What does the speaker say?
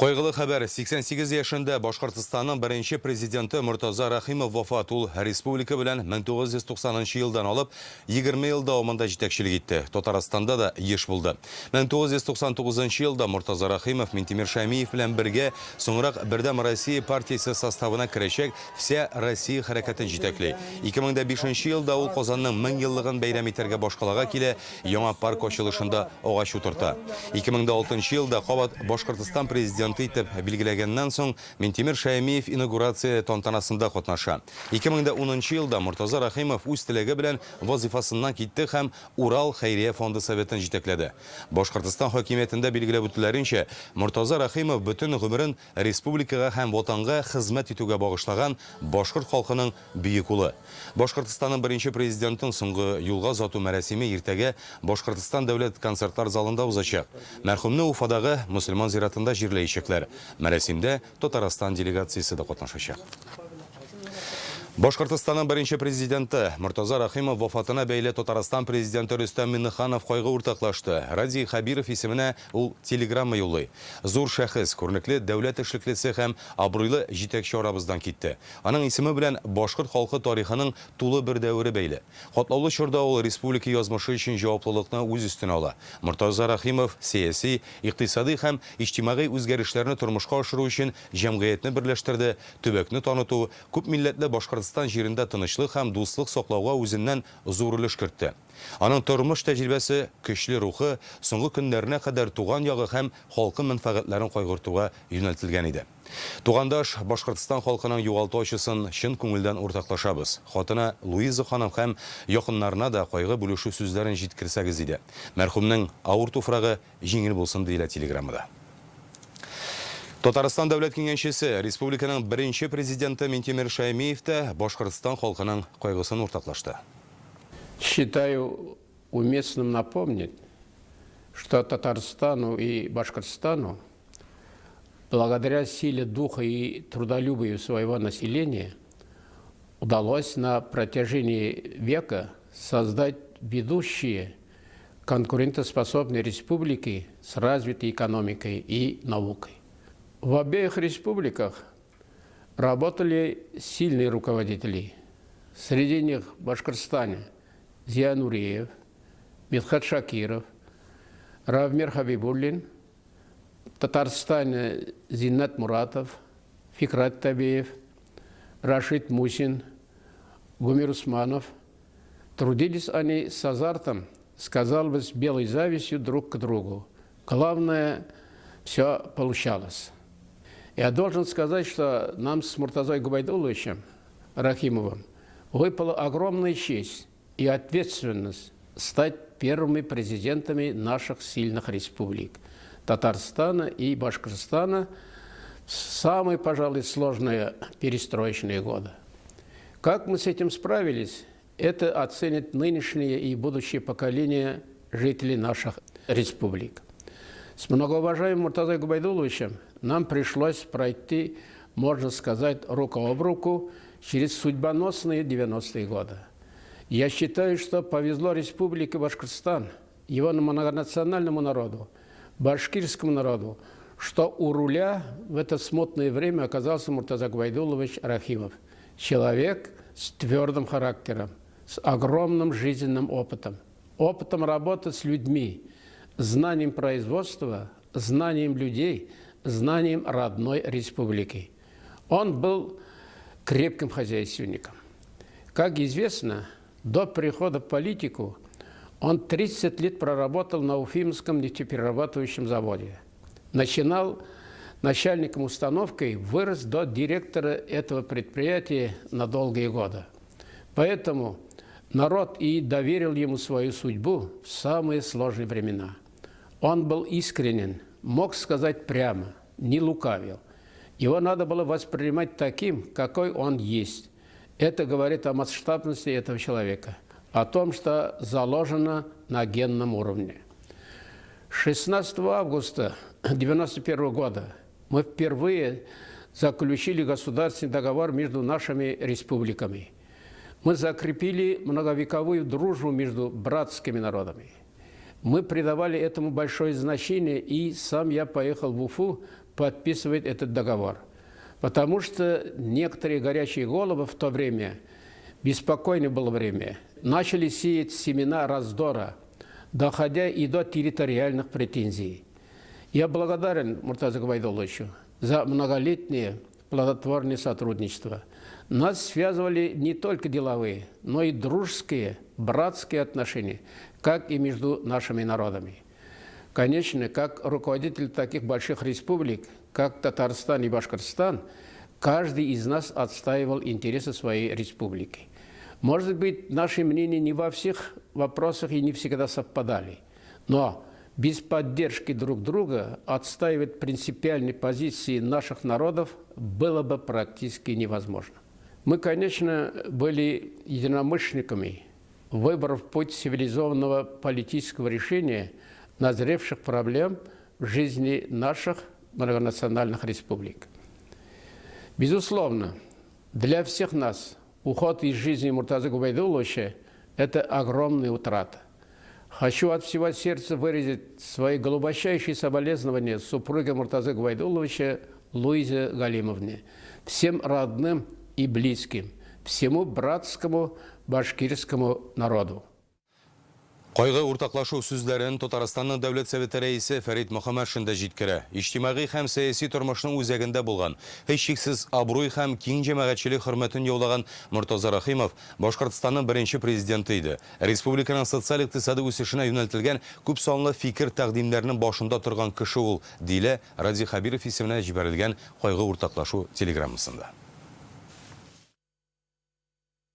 Қойғылы хабар 88 яшында Башқұртстанның бірінші президенті Мұртаза Рахимов вафат. Ул республика белән 1990 елдан алып 20 ел дәвамында җитәкчелек итте. Татарстанда да еш булды. 1999 елда Мұртаза Рахимов Минтимир Шәймиев белән бергә соңрак Бердәм Россия партиясе составына керәчәк Вся Россия хәрәкәтен җитәкли. 2005 елда ул Казанның 1000 еллыгын бәйрәм итәргә башкалага килә, яңа парк ачылышында агач утырта. 2006 елда кабат Башкортстан президенты итеп билгеләгәннән соң Минтимир Шәймиев инаугурация тантанасында катнаша. 2010 елда Мұртаза Рахимов үз теләге белән вазифасыннан китте һәм Урал Хәйрия фонды советын җитәкләде. Башкортстан хакимиятендә билгеләп үтүләренчә, Мұртаза Рахимов бөтен гомерен республикага һәм ватанга хезмәт итүгә багышлаган башкорт халкының бөек улы. Башкортстанның беренче президентын соңгы юлга озату мәрәсиме иртәгә Башкортстан дәүләт концертлар залында узачак. Мәрхүмне Уфадагы мөселман зиратында җирләячәкләр. Мәрәсимдә Татарстан делегациясе дә катнашачак. Башкортстанның беренче президенты Мұртаза Рахимов вафатына бәйле Татарстан президенты Рөстәм Миңнеханов кайгы уртаклашты. Ради Хабиров исеменә ул телеграмма юллый. Зур шәхес, күренекле дәүләт эшлеклесе һәм абруйлы җитәкче арабыздан китте. Аның исеме белән башкорт халкы тарихының тулы бер дәвре бәйле. Катлаулы чорда ул республика язмышы өчен җаваплылыкны үз өстенә ала. Мұртаза Рахимов сәяси, икътисади һәм иҗтимагый үзгәрешләрне тормышка ашыру өчен җәмгыятьне берләштерде, төбәкне таныту, күп милләтле Башкортстан җирендә тынычлык һәм дуслык саклауга үзеннән зур өлеш кертте. Аның тормыш тәҗрибәсе, көчле рухы соңгы көннәренә кадәр туган ягы һәм халкы мәнфәгатьләрен кайгыртуга юнәлтелгән иде. Тугандаш Башкортстан халкының югалту ачысын чын күңелдән уртаклашабыз. Хатына Луиза ханым һәм якыннарына да кайгы бүлешү сүзләрен җиткерсәгез иде. Мәрхүмнең авыр туфрагы җиңел булсын диелә телеграммада. Татарстан дәүләт киңәшчесе, республиканың беренче президенты Минтимир Шәймиев тә Башкортстан халкының кайгысын уртаклашты. Считаю уместным напомнить, что Татарстану и Башкортостану, благодаря силе духа и трудолюбию своего населения, удалось на протяжении века создать ведущие конкурентоспособные республики с развитой экономикой и наукой. В обеих республиках работали сильные руководители. Среди них в Башкортостане Зия Нуриев, Мидхат Шакиров, Равмир Хабибуллин, в Татарстане Зиннат Муратов, Фикрат Табиев, Рашид Мусин, Гумир Усманов. Трудились они с азартом, сказал бы, с белой завистью друг к другу. Главное, все получалось. Я должен сказать, что нам с Муртазой Губайдуловичем Рахимовым выпала огромная честь и ответственность стать первыми президентами наших сильных республик Татарстана и Башкортостана в самые, пожалуй, сложные перестроечные годы. Как мы с этим справились, это оценят нынешние и будущие поколения жителей наших республик. С многоуважаемым Муртазой Губайдуловичем нам пришлось пройти, можно сказать, рука об руку через судьбоносные 90-е годы. Я считаю, что повезло Республике Башкортостан, его многонациональному народу, башкирскому народу, что у руля в это смутное время оказался Муртаза Губайдулович Рахимов. Человек с твердым характером, с огромным жизненным опытом, опытом работы с людьми, знанием производства, знанием людей, знанием родной республики. Он был крепким хозяйственником. Как известно, до прихода в политику он 30 лет проработал на Уфимском нефтеперерабатывающем заводе. Начинал начальником установки, вырос до директора этого предприятия на долгие годы. Поэтому народ и доверил ему свою судьбу в самые сложные времена. Он был искренен, мог сказать прямо, не лукавил. Его надо было воспринимать таким, какой он есть. Это говорит о масштабности этого человека, о том, что заложено на генном уровне. 16 августа 1991 года мы впервые заключили государственный договор между нашими республиками. Мы закрепили многовековую дружбу между братскими народами. Мы придавали этому большое значение, и сам я поехал в Уфу подписывать этот договор. Потому что некоторые горячие головы в то время, беспокойное было время, начали сеять семена раздора, доходя и до территориальных претензий. Я благодарен Муртаза Губайдуловичу за многолетнее плодотворное сотрудничество. Нас связывали не только деловые, но и дружеские, братские отношения, как и между нашими народами. Конечно, как руководитель таких больших республик, как Татарстан и Башкортостан, каждый из нас отстаивал интересы своей республики. Может быть, наши мнения не во всех вопросах и не всегда совпадали, но без поддержки друг друга отстаивать принципиальные позиции наших народов было бы практически невозможно. Мы, конечно, были единомышленниками выбрав путь цивилизованного политического решения назревших проблем в жизни наших многонациональных республик. Безусловно, для всех нас уход из жизни Муртазы Губайдуловича – это огромная утрата. Хочу от всего сердца выразить свои глубочайшие соболезнования супруге Муртазы Губайдуловича Луизе Галимовне, всем родным и близким, всему братскому башкирскому народу. Қойғы ұртақлашу сүздерін Татарстанның Дәулет Советі рейсі Фәрит Мұхаммадшин да жеткірі. Иштимағи һәм саяси тұрмышның үзәгендә булган. Һичшиксез абруй һәм киң җәмәгатьчелек хөрмәтен яулаган Муртаза Рахимов Башкортстанның беренче президенты иде. Республиканың социаль-икътисади үсешенә юнәлтелгән күп санлы фикер тәкъдимнәренең башында торган кеше ул, диле Ради Хабиров исеменә җибәрелгән Қойғы ұртақлашу телеграммасында.